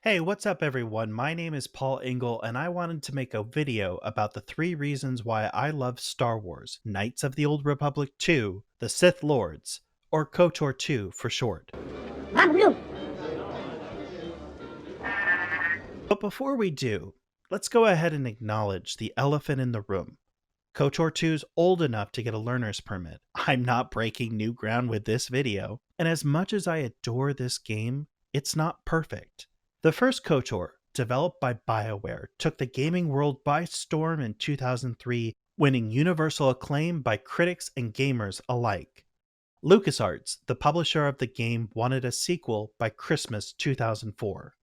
Hey, what's up everyone? My name is Paul Engel and I wanted to make a video about the 3 reasons why I love Star Wars, Knights of the Old Republic 2, the Sith Lords, or KOTOR 2 for short. But before we do, let's go ahead and acknowledge the elephant in the room. KOTOR 2's old enough to get a learner's permit. I'm not breaking new ground with this video, and as much as I adore this game, it's not perfect. The first KOTOR, developed by BioWare, took the gaming world by storm in 2003, winning universal acclaim by critics and gamers alike. LucasArts, the publisher of the game, wanted a sequel by Christmas 2004.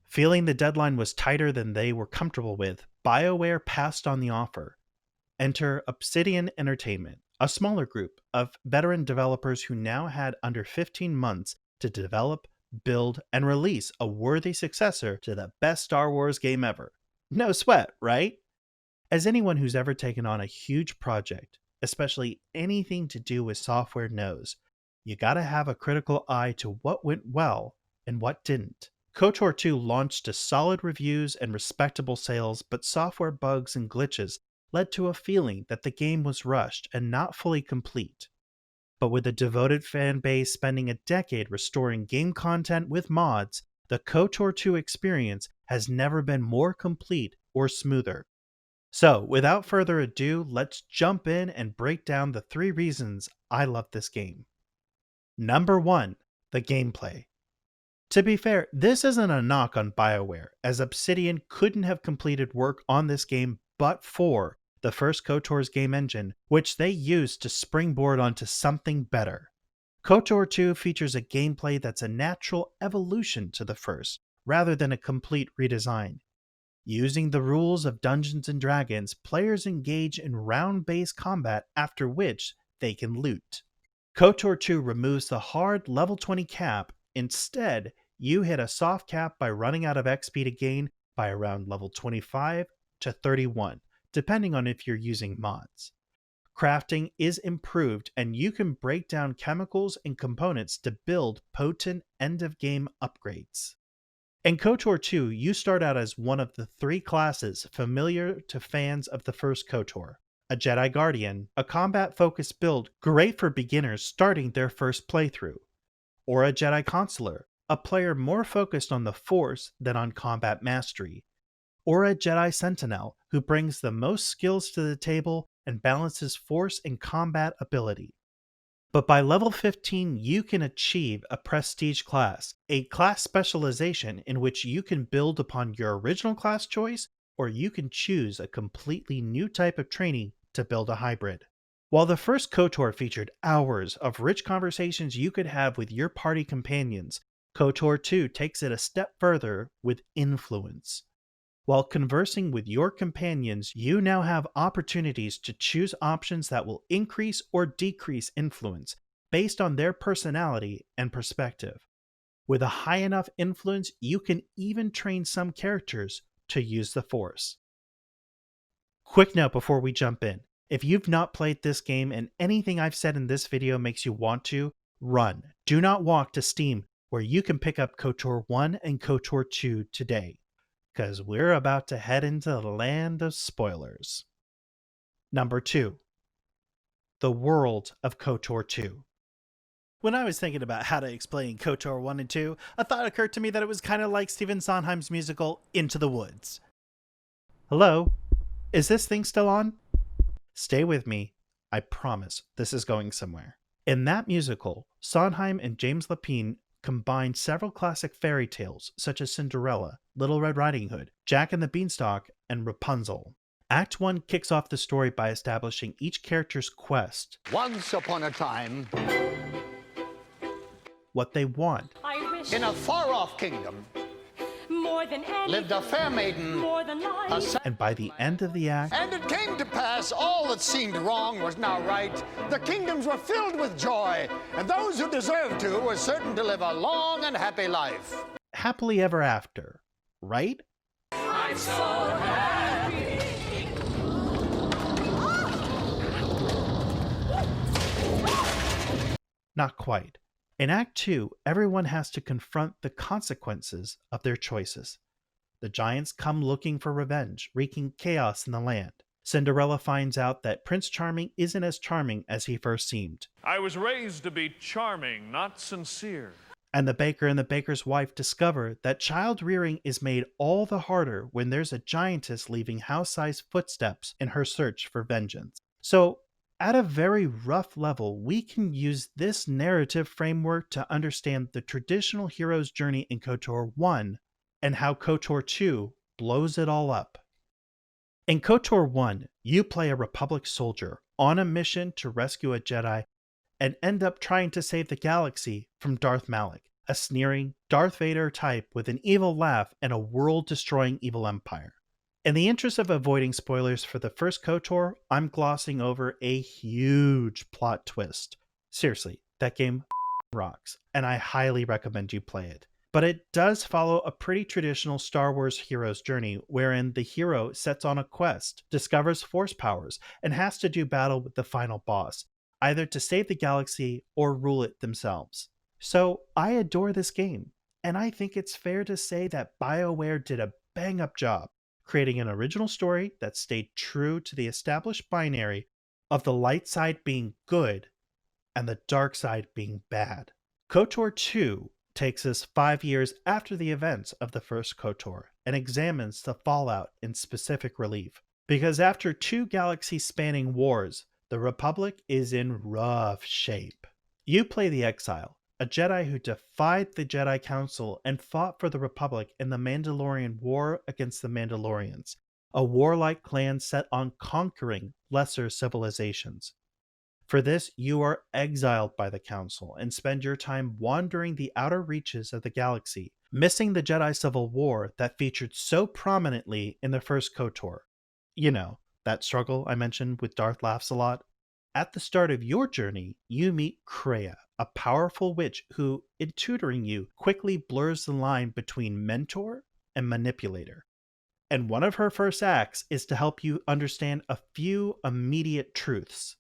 Feeling the deadline was tighter than they were comfortable with, BioWare passed on the offer. Enter Obsidian Entertainment, a smaller group of veteran developers who now had under 15 months to develop, build, and release a worthy successor to the best Star Wars game ever. No sweat, right? As anyone who's ever taken on a huge project, especially anything to do with software knows, you gotta have a critical eye to what went well and what didn't. KOTOR 2 launched to solid reviews and respectable sales, but software bugs and glitches led to a feeling that the game was rushed and not fully complete. But with a devoted fan base spending a decade restoring game content with mods, the KOTOR 2 experience has never been more complete or smoother. So, without further ado, let's jump in and break down the 3 reasons I love this game. Number 1, the gameplay. To be fair, this isn't a knock on BioWare, as Obsidian couldn't have completed work on this game but for the first KOTOR's game engine, which they used to springboard onto something better. KOTOR 2 features a gameplay that's a natural evolution to the first, rather than a complete redesign. Using the rules of Dungeons & Dragons, players engage in round-based combat after which they can loot. KOTOR 2 removes the hard level 20 cap. Instead, you hit a soft cap by running out of XP to gain by around level 25 to 31, depending on if you're using mods. Crafting is improved and you can break down chemicals and components to build potent end-of-game upgrades. In KOTOR 2, you start out as one of the 3 classes familiar to fans of the first KOTOR. A Jedi Guardian, a combat-focused build great for beginners starting their first playthrough. Or a Jedi Consular, a player more focused on the Force than on combat mastery. Or a Jedi Sentinel, who brings the most skills to the table and balances Force and combat ability. But by level 15, you can achieve a Prestige class, a class specialization in which you can build upon your original class choice, or you can choose a completely new type of training to build a hybrid. While the first KOTOR featured hours of rich conversations you could have with your party companions, KOTOR 2 takes it a step further with influence. While conversing with your companions, you now have opportunities to choose options that will increase or decrease influence based on their personality and perspective. With a high enough influence, you can even train some characters to use the Force. Quick note before we jump in. If you've not played this game and anything I've said in this video makes you want to, run. Do not walk to Steam, where you can pick up KOTOR 1 and KOTOR 2 today, because we're about to head into the land of spoilers. Number 2. The world of KOTOR 2. When I was thinking about how to explain KOTOR 1 and 2, a thought occurred to me that it was kind of like Stephen Sondheim's musical Into the Woods. Hello? Is this thing still on? Stay with me. I promise this is going somewhere. In that musical, Sondheim and James Lapine combined several classic fairy tales such as Cinderella, Little Red Riding Hood, Jack and the Beanstalk, and Rapunzel. Act 1 kicks off the story by establishing each character's quest, Once upon a time, what they want, I wish in a far-off kingdom, more than anything, lived a fair maiden, more than a life. sa- and by the end of the act, and it came to pass all that seemed wrong was now right. The kingdoms were filled with joy, and those who deserved to were certain to live a long and happy life. happily ever after, right? I'm so happy. Not quite. In Act 2, everyone has to confront the consequences of their choices. The giants come looking for revenge, wreaking chaos in the land. Cinderella finds out that Prince Charming isn't as charming as he first seemed. I was raised to be charming, not sincere. And the baker and the baker's wife discover that child rearing is made all the harder when there's a giantess leaving house-sized footsteps in her search for vengeance. So, at a very rough level, we can use this narrative framework to understand the traditional hero's journey in KOTOR 1 and how KOTOR 2 blows it all up. In KOTOR 1, you play a Republic soldier on a mission to rescue a Jedi and end up trying to save the galaxy from Darth Malak, a sneering Darth Vader type with an evil laugh and a world-destroying evil empire. In the interest of avoiding spoilers for the first KOTOR, I'm glossing over a huge plot twist. Seriously, that game rocks, and I highly recommend you play it. But it does follow a pretty traditional Star Wars hero's journey wherein the hero sets on a quest, discovers force powers, and has to do battle with the final boss, either to save the galaxy or rule it themselves. So I adore this game, and I think it's fair to say that BioWare did a bang-up job creating an original story that stayed true to the established binary of the light side being good and the dark side being bad. KOTOR 2 takes us 5 years after the events of the first KOTOR and examines the fallout in specific relief. Because after 2 galaxy-spanning wars, the Republic is in rough shape. You play the Exile, a Jedi who defied the Jedi Council and fought for the Republic in the Mandalorian War against the Mandalorians, a warlike clan set on conquering lesser civilizations. For this, you are exiled by the Council and spend your time wandering the outer reaches of the galaxy, missing the Jedi Civil War that featured so prominently in the first KOTOR. You know, that struggle I mentioned with Darth Laughs a lot. At the start of your journey, you meet Kreia, a powerful witch who, in tutoring you, quickly blurs the line between mentor and manipulator. And one of her first acts is to help you understand a few immediate truths.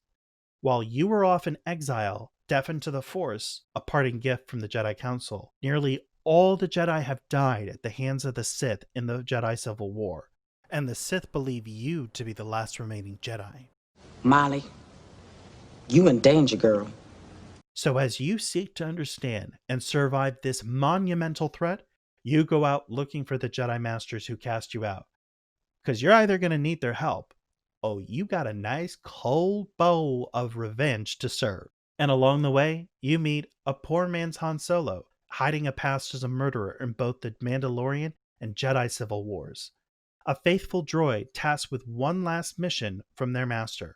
While you were off in exile, deafened to the Force, a parting gift from the Jedi Council, nearly all the Jedi have died at the hands of the Sith in the Jedi Civil War, and the Sith believe you to be the last remaining Jedi. Molly, you in danger, girl. So as you seek to understand and survive this monumental threat, you go out looking for the Jedi Masters who cast you out. Because you're either going to need their help, or you got a nice cold bowl of revenge to serve. And along the way, you meet a poor man's Han Solo, hiding a past as a murderer in both the Mandalorian and Jedi Civil Wars. A faithful droid tasked with one last mission from their master.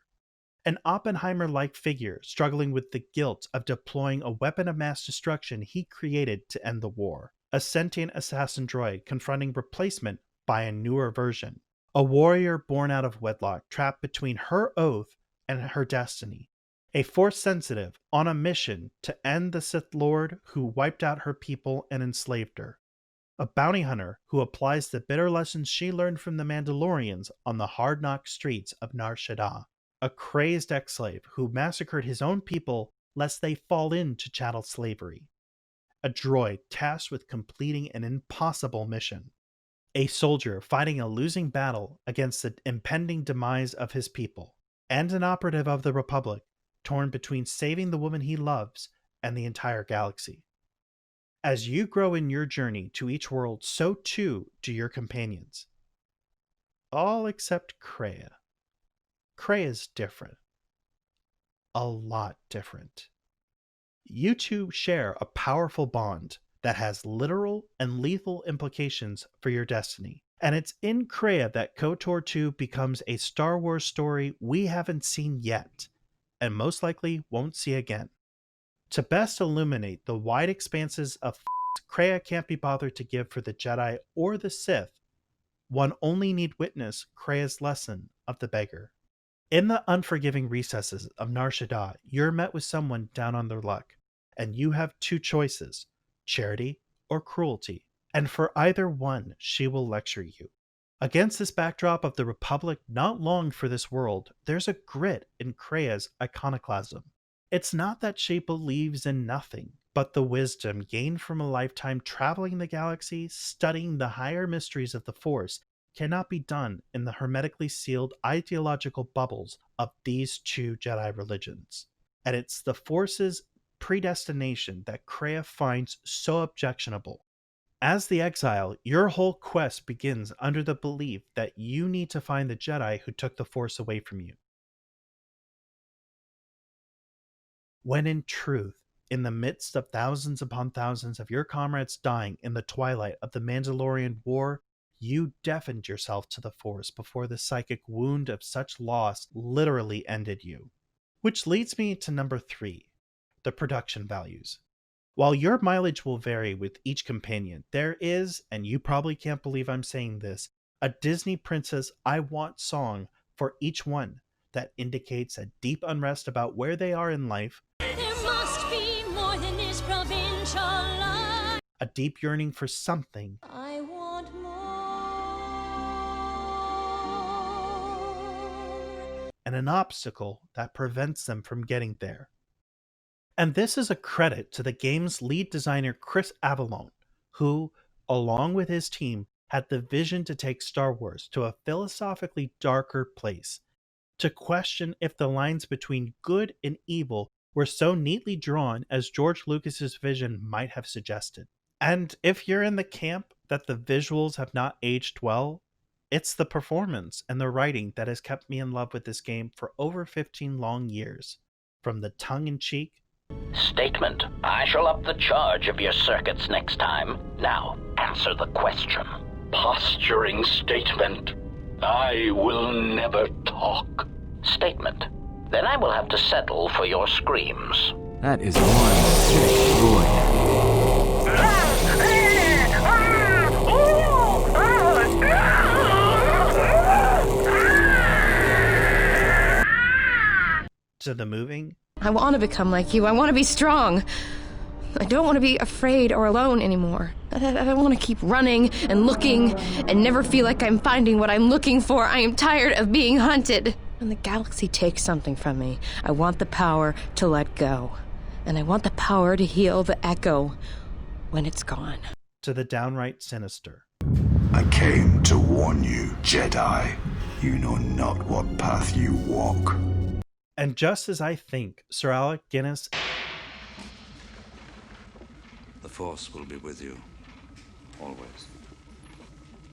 An Oppenheimer-like figure struggling with the guilt of deploying a weapon of mass destruction he created to end the war. A sentient assassin droid confronting replacement by a newer version. A warrior born out of wedlock trapped between her oath and her destiny. A Force-sensitive on a mission to end the Sith Lord who wiped out her people and enslaved her. A bounty hunter who applies the bitter lessons she learned from the Mandalorians on the hard-knock streets of Nar Shaddaa. A crazed ex-slave who massacred his own people lest they fall into chattel slavery. A droid tasked with completing an impossible mission. A soldier fighting a losing battle against the impending demise of his people. And an operative of the Republic, torn between saving the woman he loves and the entire galaxy. As you grow in your journey to each world, so too do your companions. All except Kreia. Kreia's different. A lot different. You two share a powerful bond that has literal and lethal implications for your destiny. And it's in Kreia that KOTOR 2 becomes a Star Wars story we haven't seen yet, and most likely won't see again. To best illuminate the wide expanses of Kreia can't be bothered to give for the Jedi or the Sith, one only need witness Kreia's lesson of the beggar. In the unforgiving recesses of Nar Shaddaa, you're met with someone down on their luck, and you have 2 choices, charity or cruelty, and for either one she will lecture you. Against this backdrop of the Republic not long for this world, there's a grit in Kreia's iconoclasm. It's not that she believes in nothing, But the wisdom gained from a lifetime traveling the galaxy, studying the higher mysteries of the Force, cannot be done in the hermetically sealed ideological bubbles of these two Jedi religions. And it's the Force's predestination that Kreia finds so objectionable. As the exile, your whole quest begins under the belief that you need to find the Jedi who took the Force away from you. When in truth, in the midst of thousands upon thousands of your comrades dying in the twilight of the Mandalorian War, you deafened yourself to the Force before the psychic wound of such loss literally ended you. Which leads me to number 3, the production values. While your mileage will vary with each companion, there is, and you probably can't believe I'm saying this, a Disney Princess I Want song for each one that indicates a deep unrest about where they are in life, There must be more than this provincial life. a deep yearning for something, I want more. and an obstacle that prevents them from getting there. And this is a credit to the game's lead designer Chris Avellone, who, along with his team, had the vision to take Star Wars to a philosophically darker place, to question if the lines between good and evil were so neatly drawn as George Lucas's vision might have suggested. And if you're in the camp that the visuals have not aged well, it's the performance and the writing that has kept me in love with this game for over 15 long years. From the tongue-in-cheek, Statement. I shall up the charge of your circuits next time. Now, answer the question. Posturing statement. I will never talk. Statement. Then I will have to settle for your screams. That is one sick boy. to the moving, I want to become like you. I want to be strong. I don't want to be afraid or alone anymore. I don't want to keep running and looking and never feel like I'm finding what I'm looking for. I am tired of being hunted. When the galaxy takes something from me, I want the power to let go. And I want the power to heal the echo when it's gone. to the downright sinister. I came to warn you, Jedi. You know not what path you walk. And just as I think, Sir Alec Guinness The Force will be with you, always.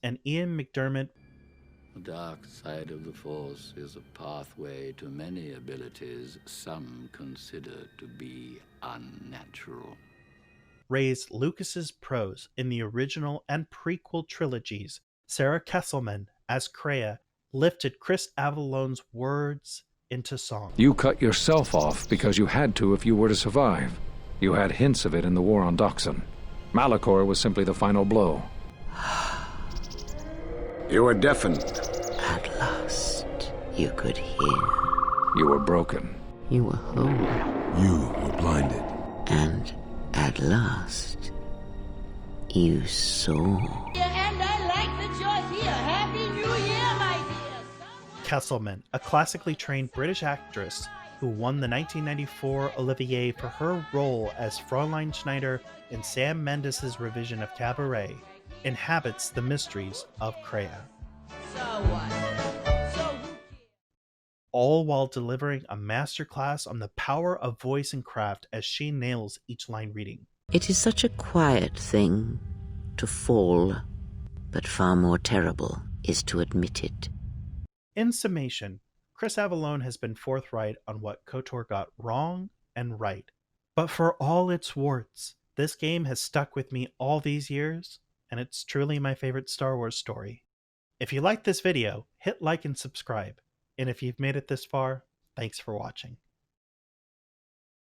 and Ian McDermott The dark side of the Force is a pathway to many abilities some consider to be unnatural. raised Lucas's prose in the original and prequel trilogies, Sarah Kesselman as Kreia lifted Chris Avallone's words into song. You cut yourself off because you had to if you were to survive. You had hints of it in the war on Doxon. Malachor was simply the final blow. You were deafened. At last, you could hear. You were broken. You were whole. You were blinded. And at last, you saw. And I like that you're here. Happy New Year, my dear. Kesselman, a classically trained British actress who won the 1994 Olivier for her role as Fräulein Schneider in Sam Mendes' revision of Cabaret, inhabits the mysteries of Kreia. So what? So who cares? All while delivering a masterclass on the power of voice and craft as she nails each line reading. It is such a quiet thing to fall, but far more terrible is to admit it. In summation, Chris Avellone has been forthright on what KOTOR got wrong and right. But for all its warts, this game has stuck with me all these years, and it's truly my favorite Star Wars story. If you liked this video, hit like and subscribe. And if you've made it this far, thanks for watching.